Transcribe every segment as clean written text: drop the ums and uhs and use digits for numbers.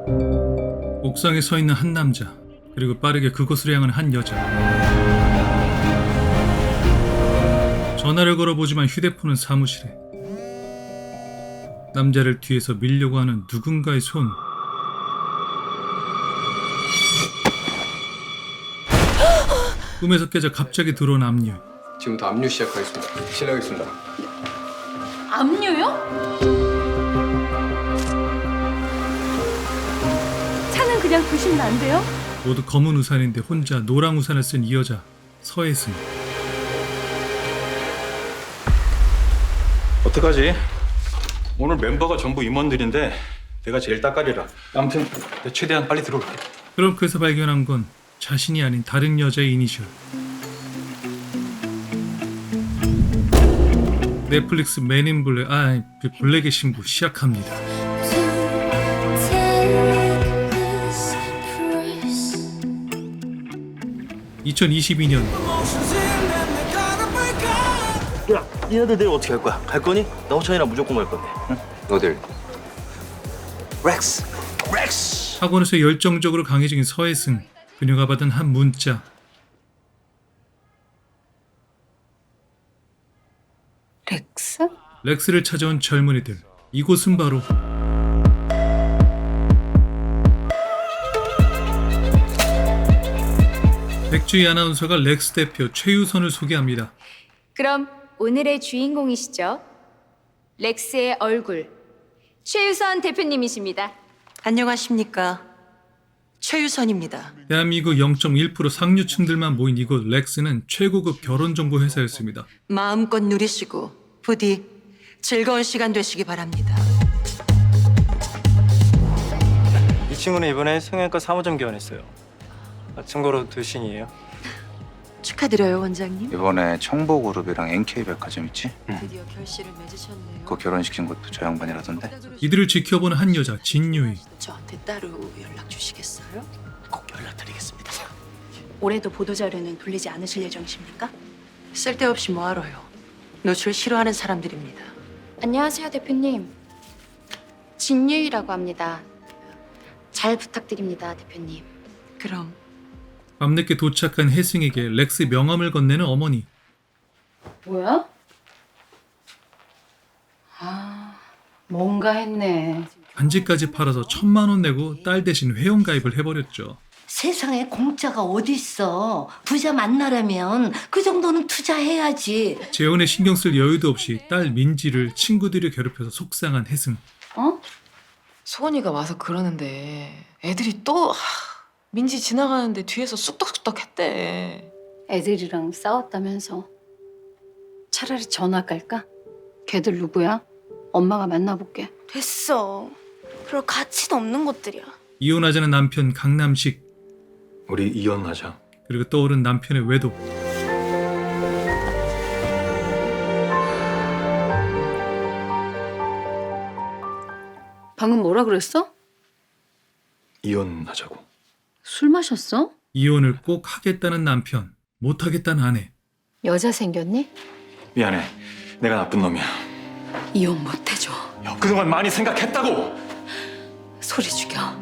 옥상에 서 있는 한 남자, 그리고 빠르게 그곳으로 향하는 한 여자. 전화를 걸어보지만 휴대폰은 사무실에. 남자를 뒤에서 밀려고 하는 누군가의 손. 꿈에서 깨자 갑자기 들어온 압류. 지금부터 압류 시작하겠습니다. 실례하겠습니다. 압류요? 차는 그냥 두시면 안 돼요? 모두 검은 우산인데 혼자 노랑 우산을 쓴 이 여자, 서혜승. 어떡하지? 오늘 멤버가 전부 임원들인데 내가 제일 따까리라. 아무튼 내가 최대한 빨리 들어올게. 그럼 그에서 발견한 건 자신이 아닌 다른 여자의 이니셜. 넷플릭스 맨인 블랙, 블랙의 신부 시작합니다. 2022년 야, 니네들 내일 어떻게 할 거야? 갈 거니? 나 호찬이랑 무조건 갈 건데. 응? 어딜? 렉스. 렉스. 학원에서 열정적으로 강해진 서혜승. 그녀가 받은 한 문자. 렉스? 렉스를 찾아온 젊은이들. 이곳은 바로 백주희 아나운서가 렉스 대표 최유선을 소개합니다. 그럼 오늘의 주인공이시죠? 렉스의 얼굴, 최유선 대표님이십니다. 안녕하십니까. 최유선입니다. 대한민국 0.1% 상류층들만 모인 이곳 렉스는 최고급 결혼정보 회사였습니다. 마음껏 누리시고 부디 즐거운 시간 되시기 바랍니다. 이 친구는 이번에 성형외과 사무점 개원했어요. 참고로 돌신이에요. 축하드려요, 원장님. 이번에 청보그룹이랑 NK백화점 있지? 드디어 결실을 맺으셨네요. 그거 결혼시킨 것도 저 양반이라던데? 이들을 지켜보는 한 여자 진유희. 저한테 따로 연락 주시겠어요? 꼭 연락드리겠습니다. 올해도 보도자료는 돌리지 않으실 예정이십니까? 쓸데없이 뭐하러요. 노출 싫어하는 사람들입니다. 안녕하세요, 대표님. 진유이라고 합니다. 잘 부탁드립니다, 대표님. 그럼 밤늦게 도착한 혜승에게 렉스 명함을 건네는 어머니. 뭐야? 뭔가 했네. 반지까지 팔아서 1,000만 원 내고 딸 대신 회원가입을 해버렸죠. 세상에 공짜가 어딨어. 부자 만나려면 그 정도는 투자해야지. 재혼에 신경 쓸 여유도 없이 딸 민지를 친구들이 괴롭혀서 속상한 혜승. 어? 소원이가 와서 그러는데 애들이 또 민지 지나가는데 뒤에서 쑥덕쑥덕 했대. 애들이랑 싸웠다면서. 차라리 전화 깔까? 걔들 누구야? 엄마가 만나볼게. 됐어. 그럴 가치도 없는 것들이야. 이혼하자는 남편 강남식. 우리 이혼하자. 그리고 떠오른 남편의 외도. 방금 뭐라 그랬어? 이혼하자고. 술 마셨어? 이혼을 꼭 하겠다는 남편, 못하겠다는 아내. 여자 생겼니? 미안해. 내가 나쁜 놈이야. 이혼 못해줘. 야, 그동안 많이 생각했다고. 소리 죽여.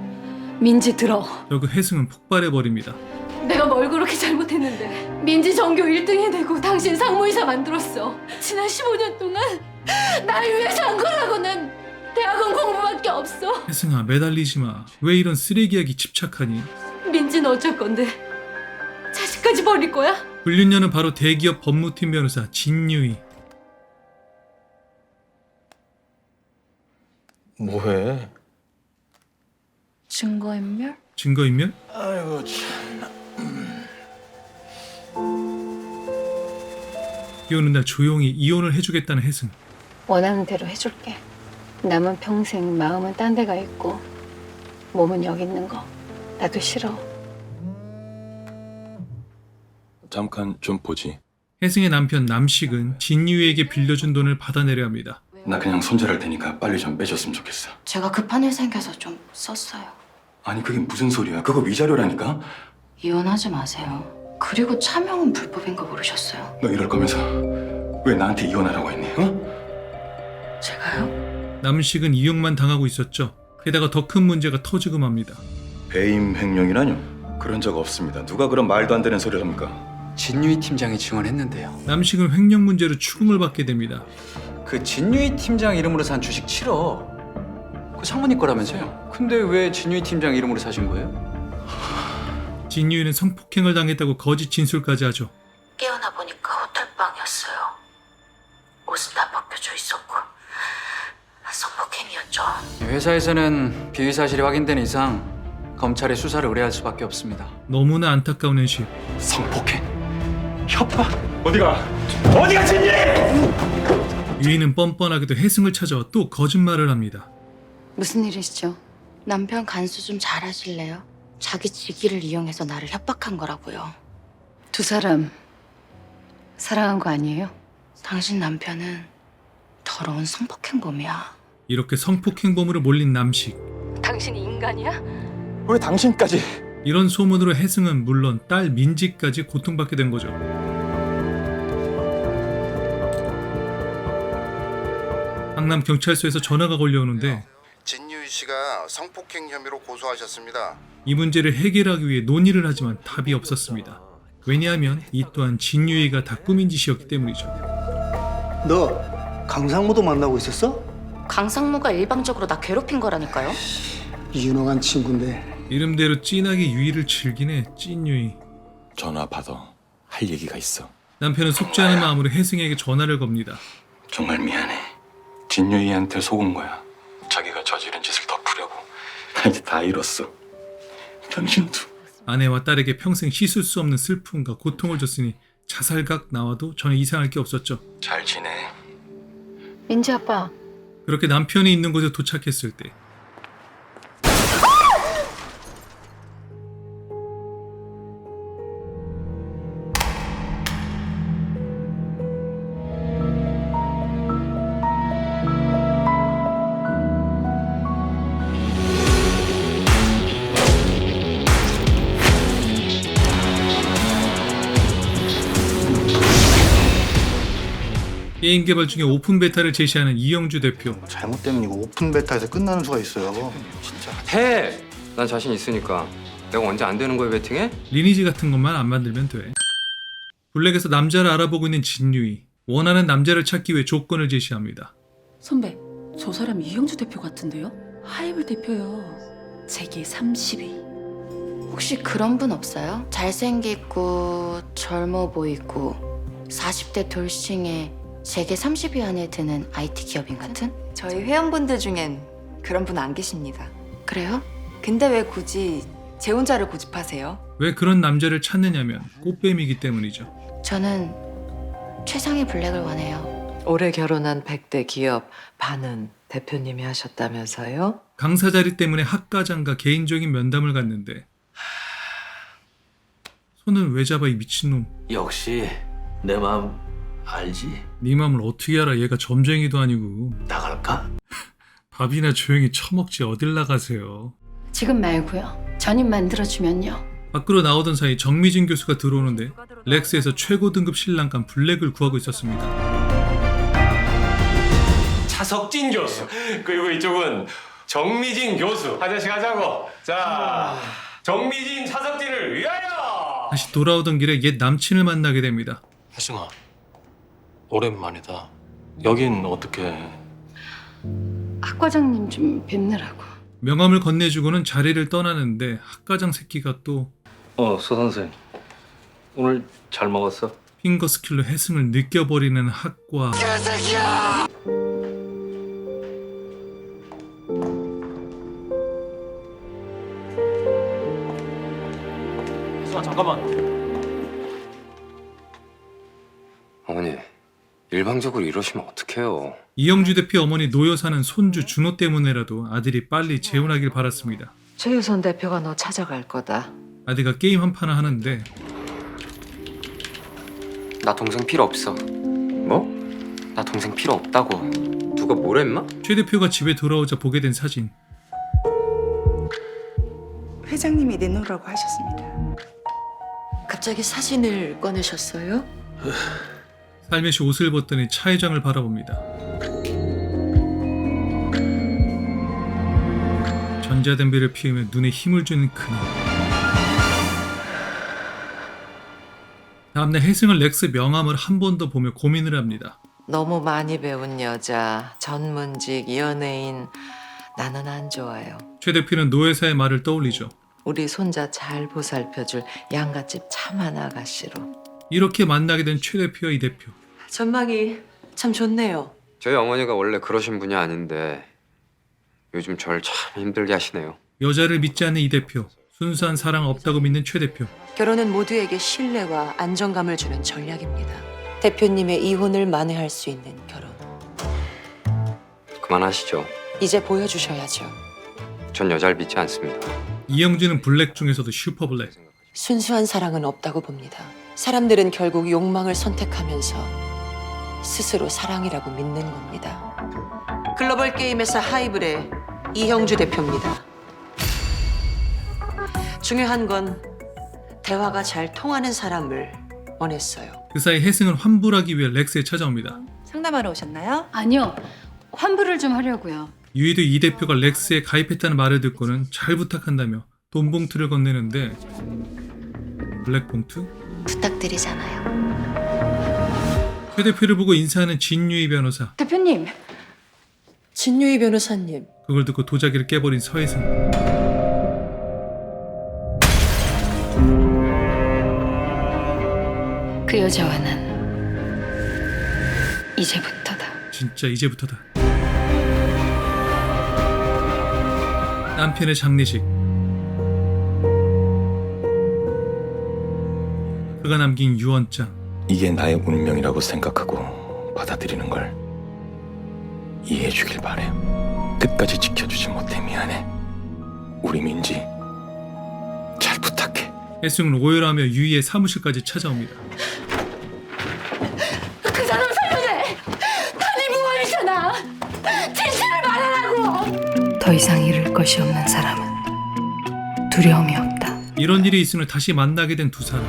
민지 들어. 결국 혜승은 폭발해버립니다. 내가 뭘 그렇게 잘못했는데. 민지 전교 1등 해내고 당신 상무이사 만들었어. 지난 15년 동안 날 위해서 한 거라고. 난 대학원 공부밖에 없어. 혜승아, 매달리지 마. 왜 이런 쓰레기 이야기 집착하니? 민지는 어쩔 건데. 자식까지 버릴 거야? 불륜녀는 바로 대기업 법무팀 변호사 진유희. 뭐해? 증거인멸? 증거인멸? 아이고 참. 비 오는 날 조용히 이혼을 해주겠다는 혜승. 원하는 대로 해줄게. 남은 평생 마음은 딴 데가 있고 몸은 여기 있는 거 나도 싫어. 잠깐 좀 보지. 혜승의 남편 남식은 진유희에게 빌려준 돈을 받아내려 합니다. 나 그냥 손절할 테니까 빨리 좀 빼줬으면 좋겠어. 제가 급한 일 생겨서 좀 썼어요. 아니 그게 무슨 소리야? 그거 위자료라니까? 이혼하지 마세요. 그리고 차명은 불법인 거 모르셨어요? 너 이럴 거면서 왜 나한테 이혼하라고 했니? 어? 제가요? 남식은 이용만 당하고 있었죠. 게다가 더 큰 문제가 터지고 맙니다. 배임 횡령이라뇨? 그런 적 없습니다. 누가 그런 말도 안 되는 소리를 합니까? 진유희 팀장이 증언했는데요. 남식은 횡령 문제로 추궁을 받게 됩니다. 그 진유희 팀장 이름으로 산 주식 7억. 그 상무님 거라면서요? 근데 왜 진유희 팀장 이름으로 사신 거예요? 진유이는 성폭행을 당했다고 거짓 진술까지 하죠. 깨어나 보니까 호텔방이었어요. 옷은 다 벗겨져 있었고 성폭행이었죠. 회사에서는 비위 사실이 확인된 이상 검찰에 수사를 의뢰할 수밖에 없습니다. 너무나 안타까운 현실. 성폭행, 협박. 어디가 진유희? 유이는 뻔뻔하게도 혜승을 찾아와 또 거짓말을 합니다. 무슨 일이시죠? 남편 간수 좀 잘하실래요? 자기 직위를 이용해서 나를 협박한 거라고요. 두 사람 사랑한 거 아니에요? 당신 남편은 더러운 성폭행범이야. 이렇게 성폭행범으로 몰린 남식. 당신이 인간이야? 왜 당신까지? 이런 소문으로 혜승은 물론 딸 민지까지 고통받게 된 거죠. 강남 경찰서에서 전화가 걸려오는데 진유희 씨가 성폭행 혐의로 고소하셨습니다. 이 문제를 해결하기 위해 논의를 하지만 답이 없었습니다. 왜냐하면 이 또한 진유이가 다 꾸민 짓이었기 때문이죠. 너 강상무도 만나고 있었어? 강상무가 일방적으로 나 괴롭힌 거라니까요. 유능한 친구인데. 이름대로 찐하게 유이를 즐기네 찐유이. 전화 받아. 할 얘기가 있어. 남편은 속지 않은 마음으로 혜승에게 전화를 겁니다. 정말 미안해. 진유이한테 속은 거야. 자기가 저지른 짓을 덮으려고. 나 이제 다 잃었어. 당신도. 아내와 딸에게 평생 씻을 수 없는 슬픔과 고통을 줬으니 자살각 나와도 전혀 이상할 게 없었죠. 잘 지내. 민지 아빠. 그렇게 남편이 있는 곳에 도착했을 때 게임 개발 중에 오픈 베타를 제시하는 이영주 대표. 잘못되면 이거 오픈 베타에서 끝나는 수가 있어요. 해! 난 자신 있으니까. 내가 언제 안 되는 거에 베팅해? 리니지 같은 것만 안 만들면 돼. 블랙에서 남자를 알아보고 있는 진유이. 원하는 남자를 찾기 위해 조건을 제시합니다. 선배, 저 사람 이영주 대표 같은데요? 하이블 대표요. 세계 30위. 혹시 그런 분 없어요? 잘생기고 젊어 보이고 40대 돌싱에 세계 30위 안에 드는 IT 기업인 같은? 저희 회원분들 중엔 그런 분 안 계십니다. 그래요? 근데 왜 굳이 제 혼자를 고집하세요? 왜 그런 남자를 찾느냐면 꽃뱀이기 때문이죠. 저는 최상의 블랙을 원해요. 올해 결혼한 100대 기업 반은 대표님이 하셨다면서요? 강사 자리 때문에 학과장과 개인적인 면담을 갔는데 손을 왜 잡아 이 미친놈. 역시 내 마음 알지? 네 맘을 어떻게 알아. 얘가 점쟁이도 아니고. 나갈까? 밥이나 조용히 처먹지 어딜 나가세요. 지금 말고요. 전임 만들어주면요. 밖으로 나오던 사이 정미진 교수가 들어오는데 렉스에서 최고 등급 신랑감 블랙을 구하고 있었습니다. 차석진 교수. 그리고 이쪽은 정미진 교수. 하자씩 하자고. 자, 정미진 차석진을 위하여! 다시 돌아오던 길에 옛 남친을 만나게 됩니다. 혜승아, 오랜만이다. 여긴 어떻게... 학 과장님 좀 뵙느라고. 명함을 건네주고는 자리를 떠나는데 학과장 새끼가 또 소 선생. 오늘 잘 먹었어? 핑거 스킬로 혜승을 느껴버리는 학과. 혜승아, 잠깐만. 어머니, 일방적으로 이러시면 어떡해요. 이영주 대표 어머니 노여사는 손주 준호 때문에라도 아들이 빨리 재혼하길 바랐습니다. 최유선 대표가 너 찾아갈 거다. 아들가 게임 한 판을 하는데 나 동생 필요 없어. 뭐? 나 동생 필요 없다고. 누가 뭐랬나? 최 대표가 집에 돌아오자 보게 된 사진. 회장님이 내놓으라고 하셨습니다. 갑자기 사진을 꺼내셨어요? 살며시 옷을 벗더니 차회장을 바라봅니다. 전자담배를 피우며 눈에 힘을 주는 그녀. 다음날 혜승은 렉스 명함을 한 번 더 보며 고민을 합니다. 너무 많이 배운 여자, 전문직, 연예인 나는 안 좋아요. 최 대표는 노회사의 말을 떠올리죠. 우리 손자 잘 보살펴줄 양갓집 참한 아가씨로. 이렇게 만나게 된 최 대표와 이 대표. 전망이 참 좋네요. 저희 어머니가 원래 그러신 분이 아닌데 요즘 절 참 힘들게 하시네요. 여자를 믿지 않는 이 대표. 순수한 사랑 없다고 믿는 최 대표. 결혼은 모두에게 신뢰와 안정감을 주는 전략입니다. 대표님의 이혼을 만회할 수 있는 결혼. 그만하시죠. 이제 보여주셔야죠. 전 여자를 믿지 않습니다. 이영주는 블랙 중에서도 슈퍼 블랙. 순수한 사랑은 없다고 봅니다. 사람들은 결국 욕망을 선택하면서 스스로 사랑이라고 믿는 겁니다. 글로벌 게임에서 하이블의 이형주 대표입니다. 중요한 건 대화가 잘 통하는 사람을 원했어요. 그 사이 혜승은 환불하기 위해 렉스에 찾아옵니다. 상담하러 오셨나요? 아니요. 환불을 좀 하려고요. 유이도 이 대표가 렉스에 가입했다는 말을 듣고는 잘 부탁한다며 돈 봉투를 건네는데 블랙 봉투? 부탁드리잖아요. 최 대표를 보고 인사하는 진유이 변호사. 대표님. 진유희 변호사님. 그걸 듣고 도자기를 깨버린 서혜승. 그 여자와는 이제부터다. 진짜 이제부터다. 남편의 장례식. 그가 남긴 유언장. 이게 나의 운명이라고 생각하고 받아들이는 걸 이해해 주길 바래. 끝까지 지켜주지 못해 미안해. 우리 민지 잘 부탁해. 혜승은 오열하며 유이의 사무실까지 찾아옵니다. 그 사람 살려내! 단이 무언이잖아! 진실을 말하라고! 더 이상 잃을 것이 없는 사람은 두려움이 없다. 이런 일이 있으면 다시 만나게 된 두 사람.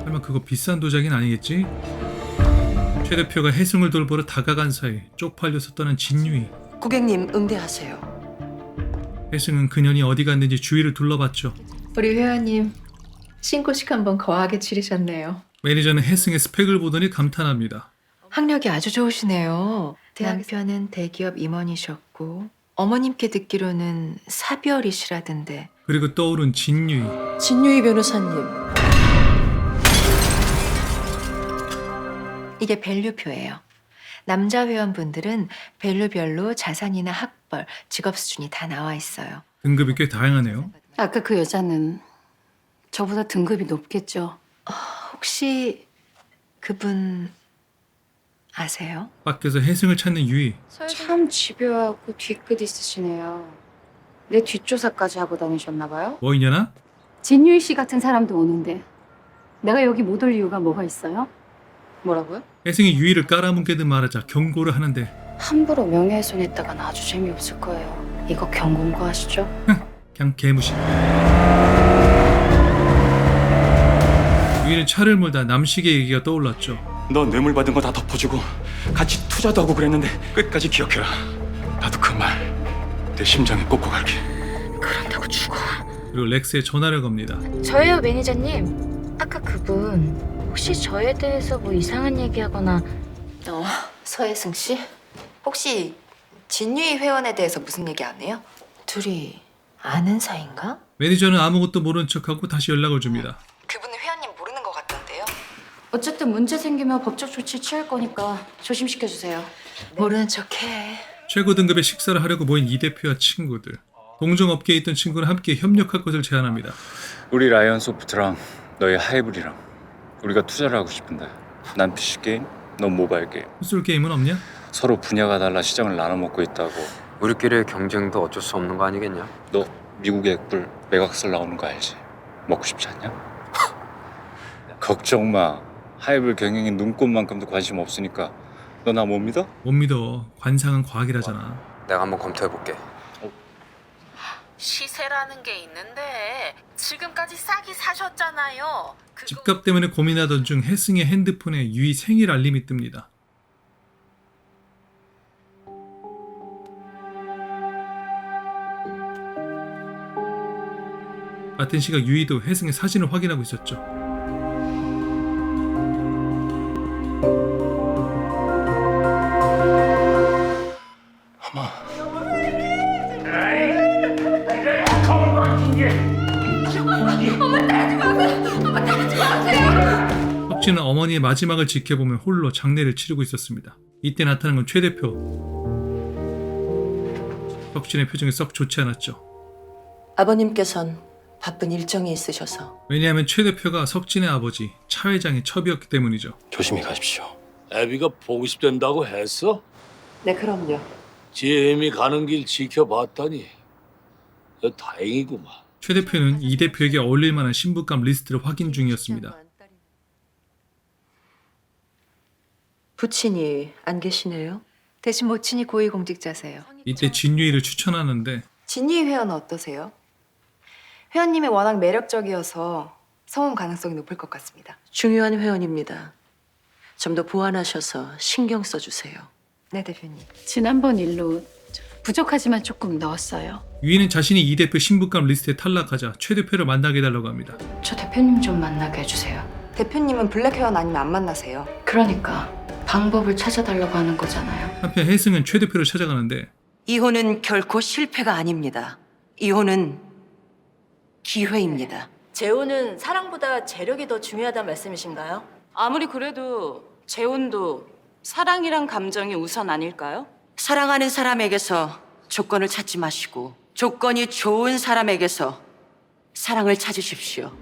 설마 그거 비싼 도자기는 아니겠지? 최 대표가 혜승을 돌보러 다가간 사이 쪽팔려서 떠난 진유이. 고객님 응대하세요. 혜승은 그년이 어디 갔는지 주위를 둘러봤죠. 우리 회원님 신고식 한번 거하게 치르셨네요. 매니저는 혜승의 스펙을 보더니 감탄합니다. 학력이 아주 좋으시네요. 남편은 대기업 임원이셨고 어머님께 듣기로는 사별이시라던데. 그리고 떠오른 진유이. 진유희 변호사님. 이게 밸류표예요. 남자 회원분들은 밸류별로 자산이나 학벌, 직업 수준이 다 나와 있어요. 등급이 꽤 다양하네요. 아까 그 여자는 저보다 등급이 높겠죠. 혹시 그분 아세요? 밖에서 혜승을 찾는 유이. 참 집요하고 뒤끝 있으시네요. 내 뒷조사까지 하고 다니셨나 봐요? 뭐 있냐나? 진유희 씨 같은 사람도 오는데 내가 여기 못 올 이유가 뭐가 있어요? 뭐라고요? 혜승이 유이를 깔아뭉개듯 말하자 경고를 하는데 함부로 명예훼손했다간 아주 재미없을 거예요. 이거 경고인 거 아시죠? 그냥 개무시. 유이는 차를 몰다 남식의 얘기가 떠올랐죠. 너 뇌물 받은 거 다 덮어주고 같이 투자도 하고 그랬는데 끝까지 기억해라. 나도 그 말 내 심장에 꽂고 갈게. 그런다고 죽어. 그리고 렉스에 전화를 겁니다. 저예요, 매니저님. 아까 그분 혹시 저에 대해서 뭐 이상한 얘기하거나. 서혜승 씨? 혹시 진유희 회원에 대해서 무슨 얘기 안 해요? 둘이 아는 사이인가? 매니저는 아무것도 모른 척하고 다시 연락을 줍니다. 그분은 회원님 모르는 것 같던데요? 어쨌든 문제 생기면 법적 조치 취할 거니까 조심시켜주세요. 모르는 척해. 최고 등급의 식사를 하려고 모인 이 대표와 친구들. 동종업계에 있던 친구는 함께 협력할 것을 제안합니다. 우리 라이언 소프트랑 너희 하이블이랑 우리가 투자를 하고 싶은데 난 PC게임, 넌 모바일 게임. 헛술 게임은 없냐? 서로 분야가 달라 시장을 나눠 먹고 있다고. 우리끼리의 경쟁도 어쩔 수 없는 거 아니겠냐? 너 미국의 액불 매각설 나오는 거 알지? 먹고 싶지 않냐? 걱정 마. 하이블 경영에 눈꽃만큼도 관심 없으니까 너 나 못 믿어? 못 믿어. 관상은 과학이라잖아. 내가 한번 검토해볼게. 시세라는 게 있는데 지금까지 싸게 사셨잖아요. 집값 때문에 고민하던 중 혜승의 핸드폰에 유이 생일 알림이 뜹니다. 같은 시각 유이도 혜승의 사진을 확인하고 있었죠. 엄마 따르지 마세요. 엄마 따르지 마세요. 석진은 어머니의 마지막을 지켜보며 홀로 장례를 치르고 있었습니다. 이때 나타난 건 최 대표. 석진의 표정이 썩 좋지 않았죠. 아버님께선 바쁜 일정이 있으셔서. 왜냐하면 최 대표가 석진의 아버지 차 회장의 첩이었기 때문이죠. 조심히 가십시오. 애비가 보고 싶단다고 했어? 네, 그럼요. 지혜미 가는 길 지켜봤다니 다행이구만. 최 대표는 이 대표에게 어울릴 만한 신부감 리스트를 확인 중이었습니다. 부친이 안 계시네요. 대신 모친이 고위공직자세요. 이때 진유이를 추천하는데 진유희 회원은 어떠세요? 회원님이 워낙 매력적이어서 성공 가능성이 높을 것 같습니다. 중요한 회원입니다. 좀 더 보완하셔서 신경 써주세요. 네, 대표님. 지난번 일로 부족하지만 조금 넣었어요. 유이는 자신이 이 대표 신부감 리스트에 탈락하자 최 대표를 만나게 해달라고 합니다. 저 대표님 좀 만나게 해주세요. 대표님은 블랙 회원 아니면 안 만나세요. 그러니까 방법을 찾아달라고 하는 거잖아요. 한편 혜승은 최 대표를 찾아가는데 이혼은 결코 실패가 아닙니다. 이혼은 기회입니다. 재혼은 사랑보다 재력이 더 중요하다는 말씀이신가요? 아무리 그래도 재혼도 사랑이란 감정이 우선 아닐까요? 사랑하는 사람에게서 조건을 찾지 마시고 조건이 좋은 사람에게서 사랑을 찾으십시오.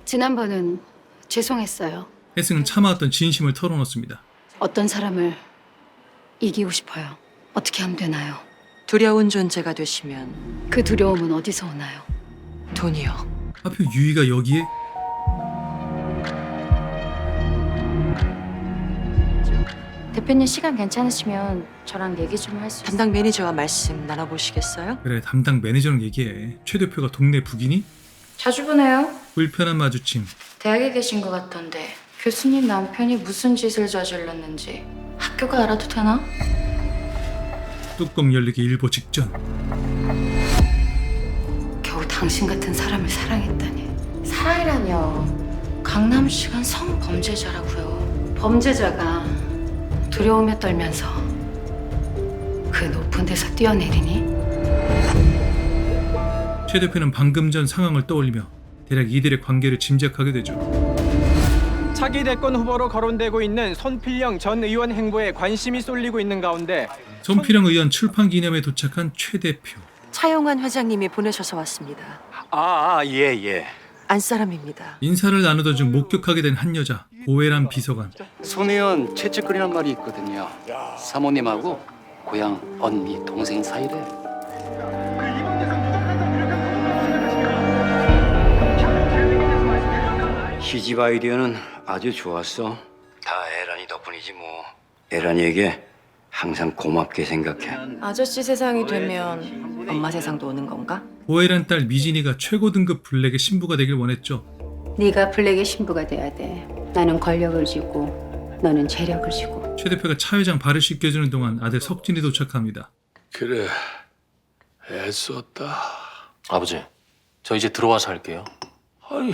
지난번은 죄송했어요. 혜승은 참아왔던 진심을 털어놓습니다. 어떤 사람을 이기고 싶어요. 어떻게 하면 되나요? 두려운 존재가 되시면 그 두려움은 어디서 오나요? 돈이요. 하필 유이가 여기에? 대표님 시간 괜찮으시면 저랑 얘기 좀 할 수 있어요? 담당 매니저와 말씀 나눠보시겠어요? 그래, 담당 매니저랑 얘기해. 최 대표가 동네 북이니? 자주 보내요. 불편한 마주침. 대학에 계신 것 같던데 교수님 남편이 무슨 짓을 저질렀는지 학교가 알아도 되나? 뚜껑 열리기 일보 직전. 겨우 당신 같은 사람을 사랑했다니. 사랑이라뇨. 강남시간 성범죄자라고요. 범죄자가 두려움에 떨면서 그 높은 데서 뛰어내리니? 최 대표는 방금 전 상황을 떠올리며 대략 이들의 관계를 짐작하게 되죠. 차기 대권 후보로 거론되고 있는 손필영 전 의원 행보에 관심이 쏠리고 있는 가운데 손필영 의원 출판 기념회에 도착한 최 대표. 차용환 회장님이 보내셔서 왔습니다. 예. 안사람입니다. 인사를 나누던 중 목격하게 된 한 여자, 고혜란 비서관. 손 의원 채찍거리란 말이 있거든요. 사모님하고 고향 언니 동생 사이래. 시집 아이디어는 아주 좋았어. 다 에란이 덕분이지 뭐. 에란이에게 항상 고맙게 생각해. 아저씨 세상이 되면 엄마 세상도 오는 건가? 고혜란 딸 미진이가 최고 등급 블랙의 신부가 되길 원했죠. 네가 블랙의 신부가 돼야 돼. 나는 권력을 쥐고 너는 재력을 쥐고. 최 대표가 차 회장 발을 씻겨주는 동안 아들 석진이 도착합니다. 그래, 애썼다. 아버지, 저 이제 들어와서 할게요. 아니,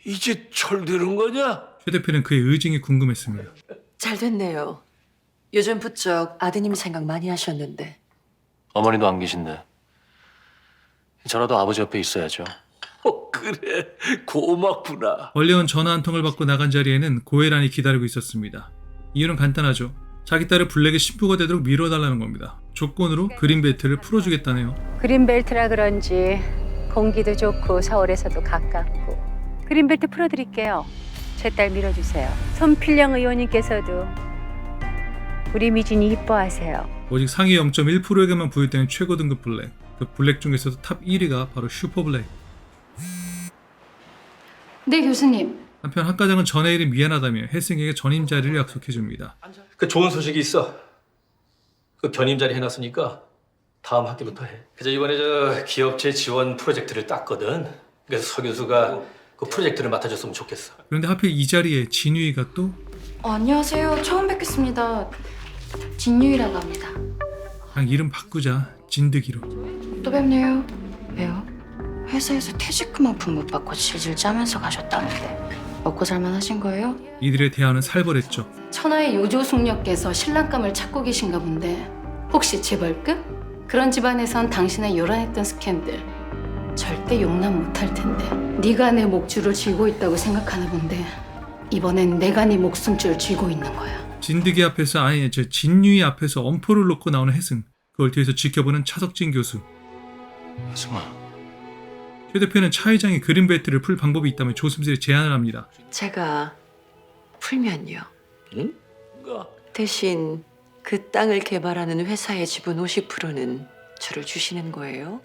이제 철드는 거냐? 최 대표는 그의 의증이 궁금했습니다. 잘 됐네요. 요즘 부쩍 아드님 생각 많이 하셨는데. 어머니도 안 계신데 저라도 아버지 옆에 있어야죠. 그래, 고맙구나. 원래 온 전화 한 통을 받고 나간 자리에는 고혜란이 기다리고 있었습니다. 이유는 간단하죠. 자기 딸을 블랙의 신부가 되도록 밀어달라는 겁니다. 조건으로 그린벨트를 풀어주겠다네요. 그린벨트라 그런지 공기도 좋고 서울에서도 가깝고. 그린벨트 풀어드릴게요. 제 딸 밀어주세요. 손필영 의원님께서도 우리 미진이 이뻐하세요. 오직 상위 0.1%에게만 부여되는 최고 등급 블랙. 그 블랙 중에서도 탑 1위가 바로 슈퍼 블랙. 네, 교수님. 한편 학과장은 전해 일이 미안하다며 혜승에게 전임 자리를 약속해줍니다. 그 좋은 소식이 있어. 그 견임 자리 해놨으니까 다음 학기부터 해. 그래서 이번에 저 기업체 지원 프로젝트를 땄거든. 그래서 서 교수가 그 프로젝트를 맡아줬으면 좋겠어. 그런데 하필 이 자리에 진유이가 또 안녕하세요. 처음 뵙겠습니다. 진유이라고 합니다. 그냥 이름 바꾸자. 진드기로. 또 뵙네요. 왜요? 회사에서 퇴직 금만큼 못 받고 질질 짜면서 가셨다는데 먹고 살만 하신 거예요? 이들의 대화는 살벌했죠. 천하의 요조숙녀께서 신랑감을 찾고 계신가 본데 혹시 재벌급? 그런 집안에선 당신의 요란했던 스캔들 절대 용납 못할 텐데 네가 내 목줄을 쥐고 있다고 생각하나 본데 이번엔 내가 네 목숨줄 쥐고 있는 거야. 진드기 앞에서 아니 진유이 앞에서 엄포를 놓고 나오는 혜승. 그걸 뒤에서 지켜보는 차석진 교수. 혜승아. 최 대표는 차 회장이 그린 벨트를 풀 방법이 있다면 조심스레 제안을 합니다. 제가 풀면요. 응? 대신 그 땅을 개발하는 회사의 지분 50%는 저를 주시는 거예요?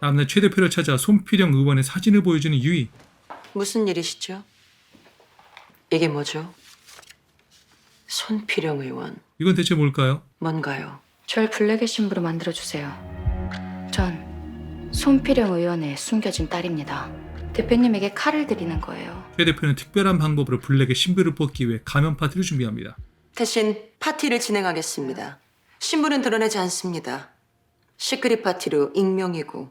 다음날 최 대표를 찾아 손필영 의원의 사진을 보여주는 유이. 무슨 일이시죠? 이게 뭐죠? 손필영 의원. 이건 대체 뭘까요? 뭔가요? 절 블랙의 신부로 만들어주세요. 전 손필영 의원의 숨겨진 딸입니다. 대표님에게 칼을 드리는 거예요. 최 대표는 특별한 방법으로 블랙의 신부를 뽑기 위해 가면 파티를 준비합니다. 대신 파티를 진행하겠습니다. 신부는 드러내지 않습니다. 시크릿 파티로 익명이고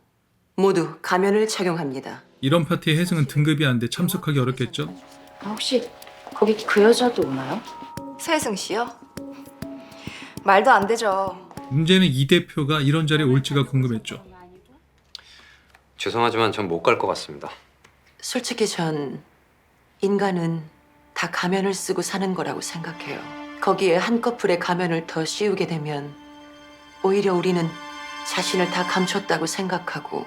모두 가면을 착용합니다. 이런 파티에 혜승은 등급이 안 돼 참석하기 어렵겠죠? 혹시 거기 그 여자도 오나요? 서혜승 씨요? 말도 안 되죠. 문제는 이 대표가 이런 자리에 올지가 궁금했죠. 죄송하지만 전 못 갈 것 같습니다. 솔직히 전 인간은 다 가면을 쓰고 사는 거라고 생각해요. 거기에 한꺼풀에 가면을 더 씌우게 되면 오히려 우리는 자신을 다 감췄다고 생각하고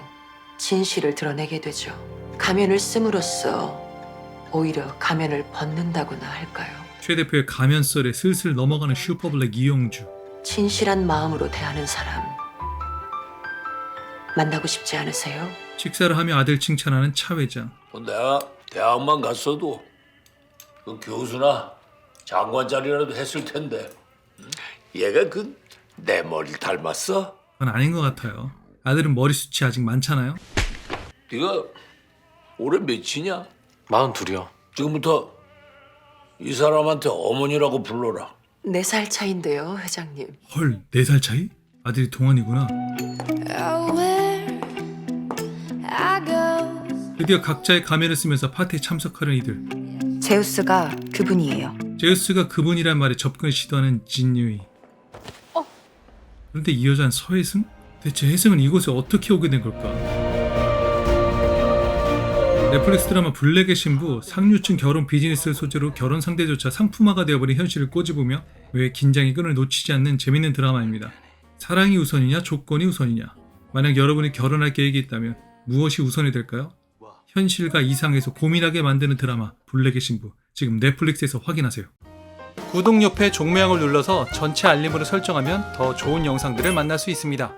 진실을 드러내게 되죠. 가면을 씀으로써 오히려 가면을 벗는다고나 할까요? 최 대표의 가면썰에 슬슬 넘어가는 슈퍼블랙 이용주. 진실한 마음으로 대하는 사람 만나고 싶지 않으세요? 식사를 하며 아들 칭찬하는 차 회장. 내가 대학만 갔어도 그 교수나 장관 자리라도 했을 텐데. 얘가 그 내 머리를 닮았어? 그건 아닌 것 같아요. 아들은 머리숱이 아직 많잖아요. 네가 올해 몇이냐? 42이요. 지금부터 이 사람한테 어머니라고 불러라. 4살 차인데요, 회장님. 헐, 4살 차이? 아들이 동안이구나. 드디어 각자의 가면을 쓰면서 파티에 참석하는 이들. 제우스가 그분이에요. 제우스가 그분이란 말에 접근을 시도하는 진유이. 그런데 이 여자는 서혜승? 대체 혜승은 이곳에 어떻게 오게 된 걸까? 넷플릭스 드라마 블랙의 신부, 상류층 결혼 비즈니스를 소재로 결혼 상대조차 상품화가 되어버린 현실을 꼬집으며 왜 긴장의 끈을 놓치지 않는 재밌는 드라마입니다. 사랑이 우선이냐 조건이 우선이냐. 만약 여러분이 결혼할 계획이 있다면 무엇이 우선이 될까요? 현실과 이상에서 고민하게 만드는 드라마 블랙의 신부, 지금 넷플릭스에서 확인하세요. 구독 옆에 종모양을 눌러서 전체 알림으로 설정하면 더 좋은 영상들을 만날 수 있습니다.